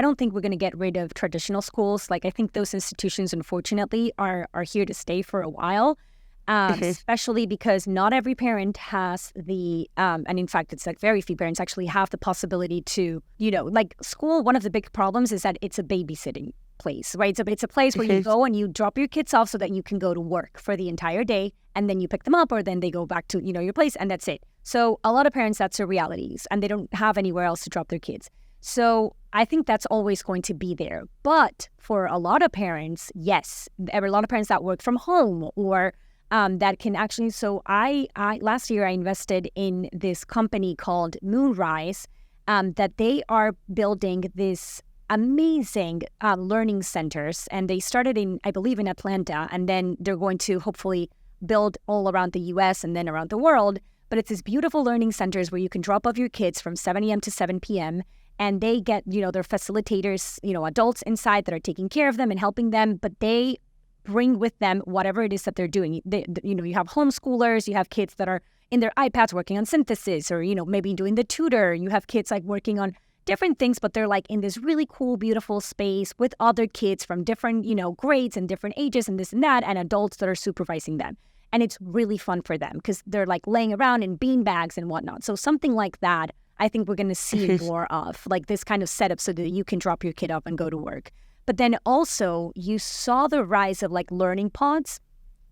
S3: don't think we're going to get rid of traditional schools. Like, I think those institutions, unfortunately, are here to stay for a while. Especially because not every parent has the, and in fact, it's like very few parents actually have the possibility to, like school, one of the big problems is that it's a babysitting place, right? So it's a place where you go and you drop your kids off so that you can go to work for the entire day and then you pick them up or then they go back to, your place and that's it. So a lot of parents, that's their realities and they don't have anywhere else to drop their kids. So I think that's always going to be there. But for a lot of parents, yes, there are a lot of parents that work from home or that can actually, so I last year I invested in this company called Moonrise, that they are building this amazing learning centers, and they started I believe in Atlanta, and then they're going to hopefully build all around the US and then around the world. But it's these beautiful learning centers where you can drop off your kids from 7 a.m. to 7 p.m. and they get, their facilitators, adults inside that are taking care of them and helping them, but they bring with them whatever it is that they're doing. You have homeschoolers, you have kids that are in their iPads working on synthesis or, maybe doing the tutor. You have kids like working on different things, but they're like in this really cool, beautiful space with other kids from different, grades and different ages and this and that, and adults that are supervising them. And it's really fun for them because they're like laying around in bean bags and whatnot. So something like that, I think we're going to see more of, like this kind of setup so that you can drop your kid off and go to work. But then also you saw the rise of like learning pods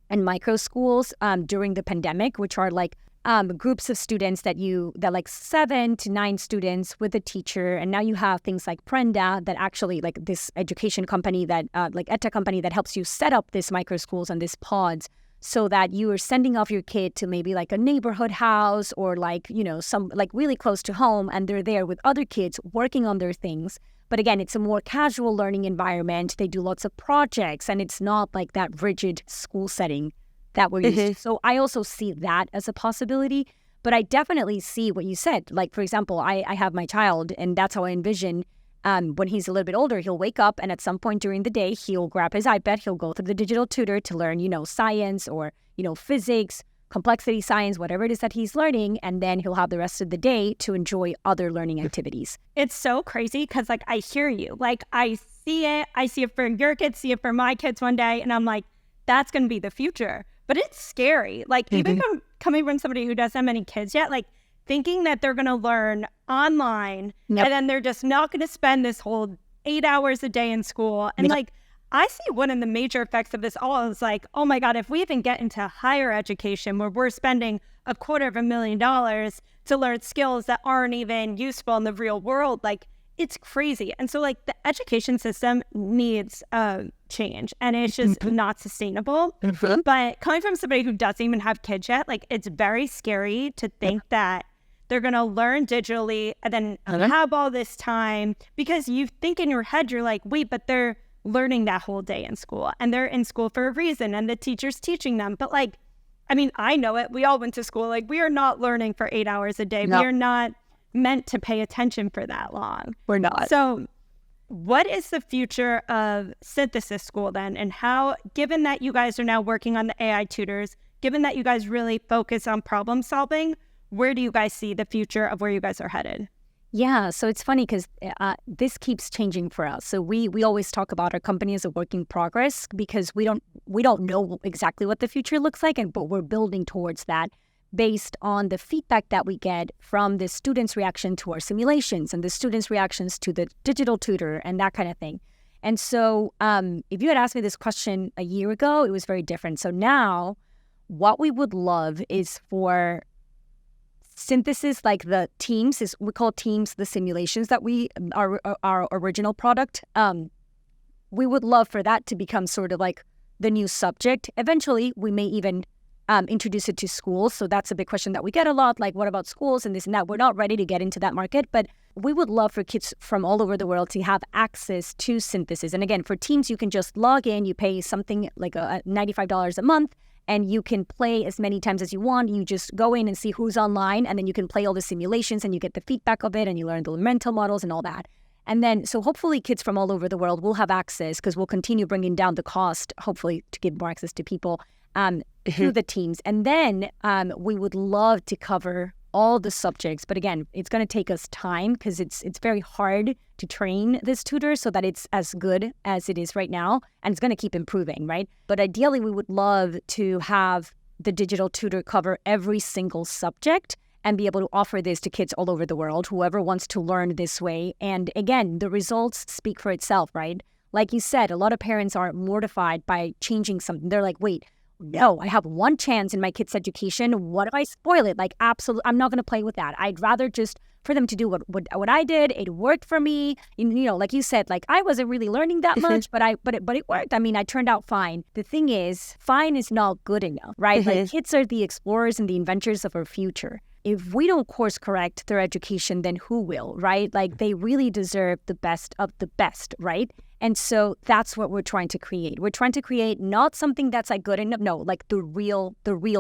S3: and micro schools during the pandemic, which are like groups of students that like 7 to 9 students with a teacher. And now you have things like Prenda that actually like this education company that like EdTech company that helps you set up these micro schools and these pods so that you are sending off your kid to maybe like a neighborhood house or like, some like really close to home, and they're there with other kids working on their things. But again, it's a more casual learning environment. They do lots of projects, and it's not like that rigid school setting that we're used to. So I also see that as a possibility. But I definitely see what you said. Like, for example, I have my child, and that's how I envision when he's a little bit older, he'll wake up, and at some point during the day, he'll grab his iPad, he'll go through the digital tutor to learn, science or, physics, complexity science, whatever it is that he's learning, and then he'll have the rest of the day to enjoy other learning activities.
S2: It's so crazy because, like, I hear you. Like, I see it for your kids, see it for my kids one day, and I'm like, that's going to be the future. But it's scary. Like, even coming from somebody who doesn't have any kids yet, like, thinking that they're going to learn online and then they're just not going to spend this whole 8 hours a day in school. And like, I see one of the major effects of this all is like, oh my God, if we even get into higher education where we're spending $250,000 to learn skills that aren't even useful in the real world, like, it's crazy. And so, like, the education system needs change, and it's just not sustainable. But coming from somebody who doesn't even have kids yet, like, it's very scary to think that they're going to learn digitally and then have all this time, because you think in your head, you're like, wait, but they're learning that whole day in school, and they're in school for a reason, and the teacher's teaching them. But like, I mean, I know it. We all went to school. Like, we are not learning for 8 hours a day. No. We are not meant to pay attention for that long.
S3: We're not.
S2: So what is the future of synthesis school then? And how, given that you guys are now working on the AI tutors, given that you guys really focus on problem solving, where do you guys see the future of where you guys are headed?
S3: Yeah, so it's funny because this keeps changing for us. So we always talk about our company as a work in progress because we don't know exactly what the future looks like, but we're building towards that based on the feedback that we get from the students' reaction to our simulations and the students' reactions to the digital tutor and that kind of thing. And so if you had asked me this question a year ago, it was very different. So now what we would love is for synthesis, like the teams, we call teams the simulations that we are our original product. We would love for that to become sort of like the new subject. Eventually, we may even introduce it to schools. So that's a big question that we get a lot. Like, what about schools and this and that? We're not ready to get into that market, but we would love for kids from all over the world to have access to synthesis. And again, for teams, you can just log in, you pay something like $95 a month, and you can play as many times as you want. You just go in and see who's online, and then you can play all the simulations and you get the feedback of it and you learn the mental models and all that. And then, so hopefully kids from all over the world will have access because we'll continue bringing down the cost, hopefully to give more access to people through the teams. And then we would love to cover all the subjects. But again, it's going to take us time because it's very hard to train this tutor so that it's as good as it is right now. And it's going to keep improving, right? But ideally, we would love to have the digital tutor cover every single subject and be able to offer this to kids all over the world, whoever wants to learn this way. And again, the results speak for itself, right? Like you said, a lot of parents are mortified by changing something. They're like, wait, no, I have one chance in my kid's education. What if I spoil it? Like, absolutely, I'm not going to play with that. I'd rather just for them to do what I did. It worked for me. You know, like you said, like I wasn't really learning that much, but it worked. I mean, I turned out fine. The thing is, fine is not good enough, right? Like kids are the explorers and the inventors of our future. If we don't course correct their education, then who will, right? Like they really deserve the best of the best, right? And so that's what we're trying to create. We're trying to create not something that's like good enough, no, like the real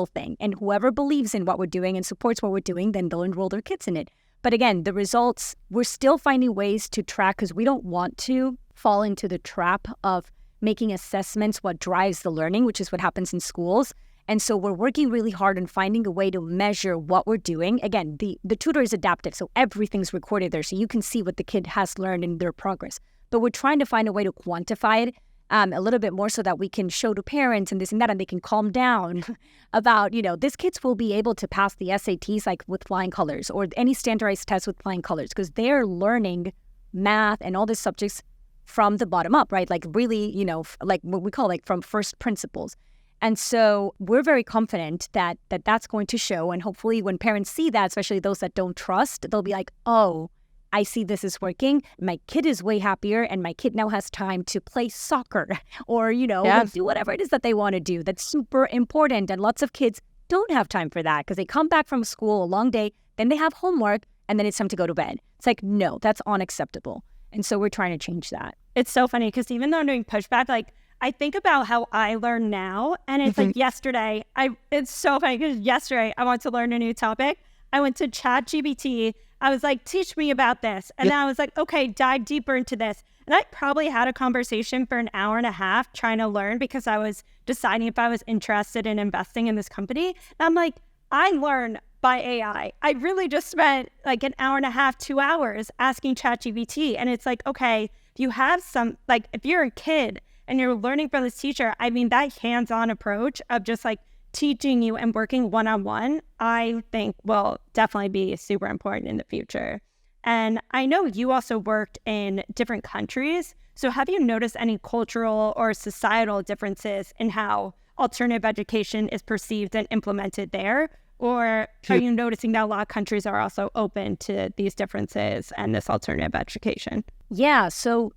S3: thing. And whoever believes in what we're doing and supports what we're doing, then they'll enroll their kids in it. But again, the results, we're still finding ways to track because we don't want to fall into the trap of making assessments what drives the learning, which is what happens in schools. And so we're working really hard on finding a way to measure what we're doing. Again, the tutor is adaptive, so everything's recorded there, so you can see what the kid has learned in their progress. But we're trying to find a way to quantify it a little bit more so that we can show to parents and this and that, and they can calm down about, this kids will be able to pass the SATs like with flying colors or any standardized test with flying colors because they're learning math and all these subjects from the bottom up, right? Like really, like what we call like from first principles. And so we're very confident that that's going to show. And hopefully when parents see that, especially those that don't trust, they'll be like, oh, I see this is working. My kid is way happier and my kid now has time to play soccer or, do whatever it is that they want to do. That's super important. And lots of kids don't have time for that because they come back from school, a long day, then they have homework and then it's time to go to bed. It's like, no, that's unacceptable. And so we're trying to change that.
S2: It's so funny because even though I'm doing pushback, like I think about how I learn now and it's like yesterday, it's so funny because yesterday I wanted to learn a new topic. I went to ChatGPT. I was like, teach me about this. And then I was like, okay, dive deeper into this. And I probably had a conversation for an hour and a half trying to learn because I was deciding if I was interested in investing in this company. And I'm like, I learn by AI. I really just spent like an hour and a half, 2 hours asking ChatGPT. And it's like, okay, if you have some, like if you're a kid and you're learning from this teacher, I mean, that hands-on approach of just like teaching you and working one-on-one, I think will definitely be super important in the future. And I know you also worked in different countries. So have you noticed any cultural or societal differences in how alternative education is perceived and implemented there? Or are you noticing that a lot of countries are also open to these differences and this alternative education?
S3: Yeah. So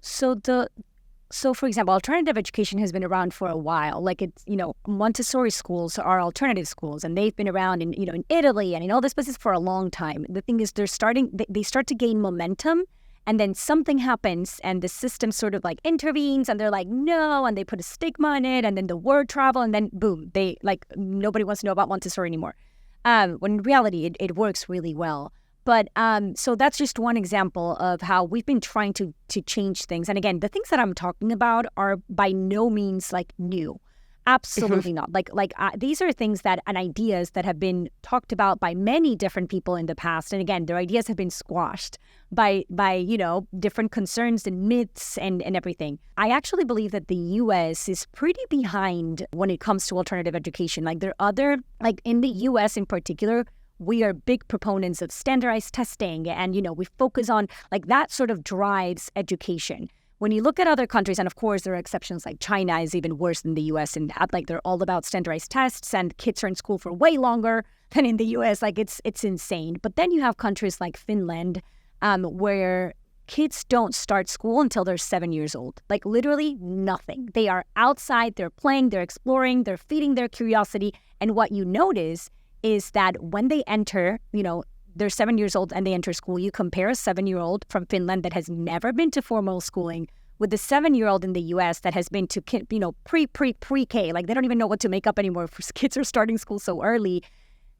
S3: for example, alternative education has been around for a while. Like it's, Montessori schools are alternative schools, and they've been around in Italy and in all these places for a long time. The thing is, they start to gain momentum, and then something happens and the system sort of like intervenes and they're like, no, and they put a stigma on it, and then the word travel, and then boom, they like nobody wants to know about Montessori anymore. When in reality, it works really well. But so that's just one example of how we've been trying to change things. And again, the things that I'm talking about are by no means like new. Absolutely not. These are things and ideas that have been talked about by many different people in the past. And again, their ideas have been squashed by different concerns and myths and everything. I actually believe that the U.S. is pretty behind when it comes to alternative education. Like in the U.S. in particular, we are big proponents of standardized testing, and we focus on like that sort of drives education. When you look at other countries, and of course there are exceptions, like China is even worse than the US in that, like they're all about standardized tests and kids are in school for way longer than in the US. Like it's insane. But then you have countries like Finland, where kids don't start school until they're 7 years old. Like literally nothing. They are outside, they're playing, they're exploring, they're feeding their curiosity. And what you notice is that when they enter, they're 7 years old and they enter school, you compare a 7-year-old from Finland that has never been to formal schooling with the 7-year-old in the US that has been to, pre-K. Like they don't even know what to make up anymore because kids are starting school so early.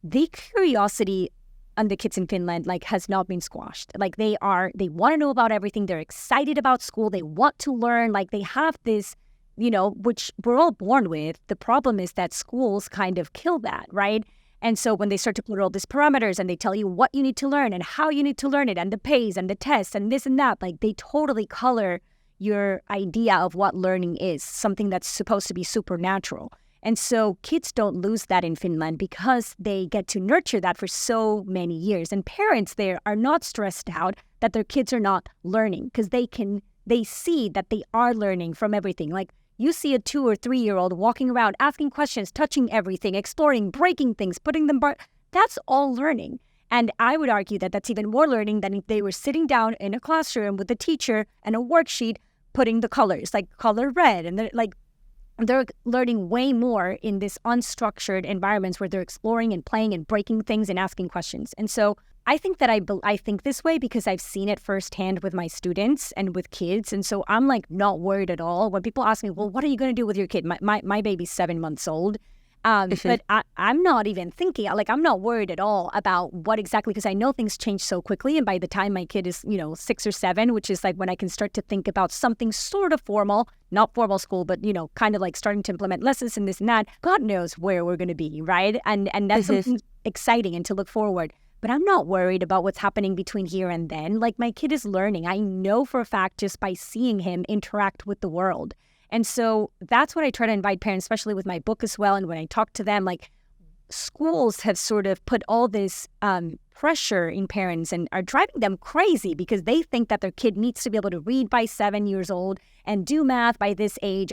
S3: The curiosity on the kids in Finland has not been squashed. Like they want to know about everything. They're excited about school. They want to learn. Like they have this, which we're all born with. The problem is that schools kind of kill that, right? And so when they start to put all these parameters and they tell you what you need to learn and how you need to learn it and the pace and the tests and this and that, like they totally color your idea of what learning is, something that's supposed to be supernatural. And so kids don't lose that in Finland because they get to nurture that for so many years. And parents there are not stressed out that their kids are not learning because they see that they are learning from everything. Like you see a 2 or 3 year old walking around, asking questions, touching everything, exploring, breaking things, putting them that's all learning. And I would argue that that's even more learning than if they were sitting down in a classroom with a teacher and a worksheet putting the colors, like color red. And they're learning way more in this unstructured environments where they're exploring and playing and breaking things and asking questions. And so I think that I think this way because I've seen it firsthand with my students and with kids. And so I'm not worried at all. When people ask me, well, what are you going to do with your kid? My baby's 7 months old. But I'm not even thinking, I'm not worried at all about what exactly, because I know things change so quickly. And by the time my kid is, 6 or 7, which is like when I can start to think about something sort of formal, not formal school, but, kind of like starting to implement lessons and this and that, God knows where we're going to be, right? And that's something exciting and to look forward. But I'm not worried about what's happening between here and then. Like my kid is learning. I know for a fact just by seeing him interact with the world. And so that's what I try to invite parents, especially with my book as well. And when I talk to them, schools have sort of put all this pressure in parents and are driving them crazy because they think that their kid needs to be able to read by 7 years old and do math by this age.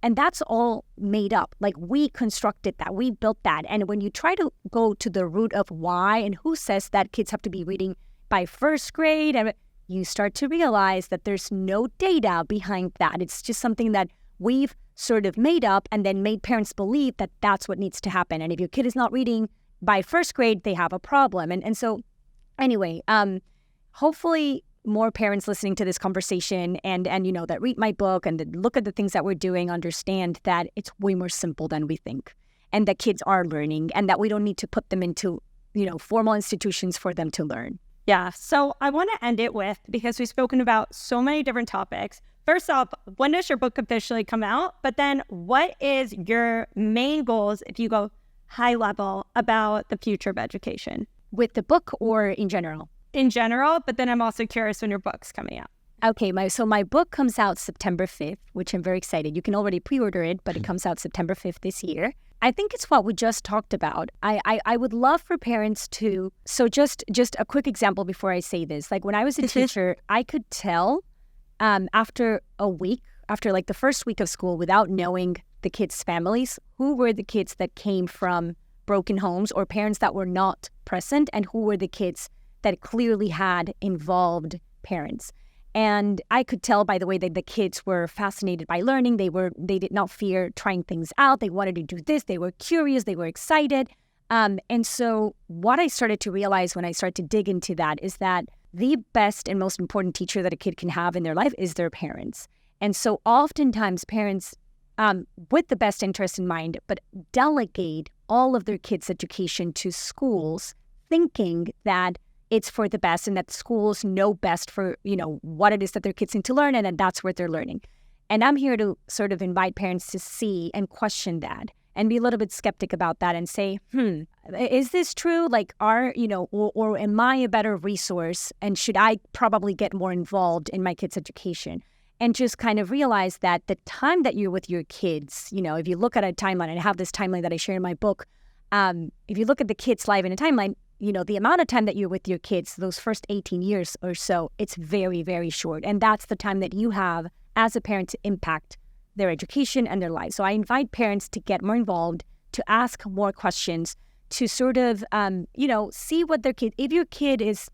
S3: And that's all made up. Like we constructed that, we built that. And when you try to go to the root of why and who says that kids have to be reading by first grade, and you start to realize that there's no data behind that. It's just something that we've sort of made up and then made parents believe that that's what needs to happen. And if your kid is not reading by first grade, they have a problem. And so anyway, hopefully more parents listening to this conversation and that read my book and that look at the things that we're doing understand that it's way more simple than we think, and that kids are learning and that we don't need to put them into formal institutions for them to learn.
S2: Yeah. So I want to end it with, because we've spoken about so many different topics. First off, when does your book officially come out? But then what is your main goals if you go high level about the future of education?
S3: With the book or in general?
S2: In general, but then I'm also curious when your book's coming out.
S3: Okay, my book comes out September 5th, which I'm very excited. You can already pre-order it, but it comes out September 5th this year. I think it's what we just talked about. I would love for parents to, so just a quick example before I say this. Like when I was a teacher, I could tell after a week, after like the first week of school, without knowing the kids' families, who were the kids that came from broken homes or parents that were not present, and who were the kids that clearly had involved parents. And I could tell by the way that the kids were fascinated by learning. They did not fear trying things out. They wanted to do this. They were curious. They were excited. And so what I started to realize when I started to dig into that is that the best and most important teacher that a kid can have in their life is their parents. And so oftentimes parents, with the best interest in mind, but delegate all of their kids' education to schools, thinking that it's for the best and that schools know best for, what it is that their kids need to learn, and then that's what they're learning. And I'm here to sort of invite parents to see and question that and be a little bit skeptic about that and say, is this true? Like, or am I a better resource, and should I probably get more involved in my kids' education? And just kind of realize that the time that you're with your kids, if you look at a timeline, and I have this timeline that I share in my book, if you look at the kids' life in a timeline, the amount of time that you're with your kids, those first 18 years or so, it's very, very short. And that's the time that you have as a parent to impact their education and their lives. So I invite parents to get more involved, to ask more questions, to sort of, see what their kid, if your kid is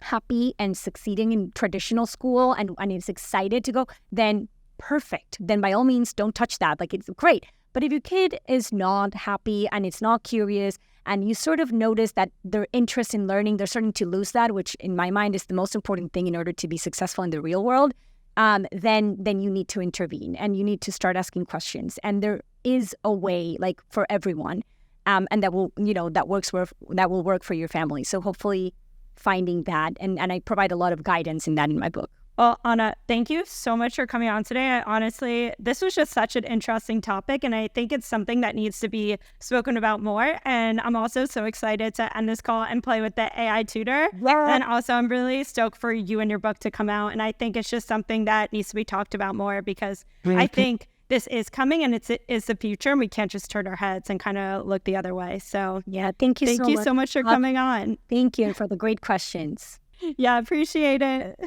S3: happy and succeeding in traditional school and is excited to go, then perfect. Then by all means, don't touch that. Like, it's great. But if your kid is not happy and it's not curious, and you sort of notice that their interest in learning, they're starting to lose that, which in my mind is the most important thing in order to be successful in the real world, then you need to intervene and you need to start asking questions. And there is a way, like, for everyone, and that will, that will work for your family. So hopefully finding that, and I provide a lot of guidance in that in my book.
S2: Well, Ana, thank you so much for coming on today. Honestly, this was just such an interesting topic, and I think it's something that needs to be spoken about more. And I'm also so excited to end this call and play with the AI tutor. Yeah. And also, I'm really stoked for you and your book to come out. And I think it's just something that needs to be talked about more, because I think this is coming and it is the future, and we can't just turn our heads and kind of look the other way. So
S3: yeah, thank you
S2: so much for coming on.
S3: Thank you for the great questions.
S2: Yeah, appreciate it.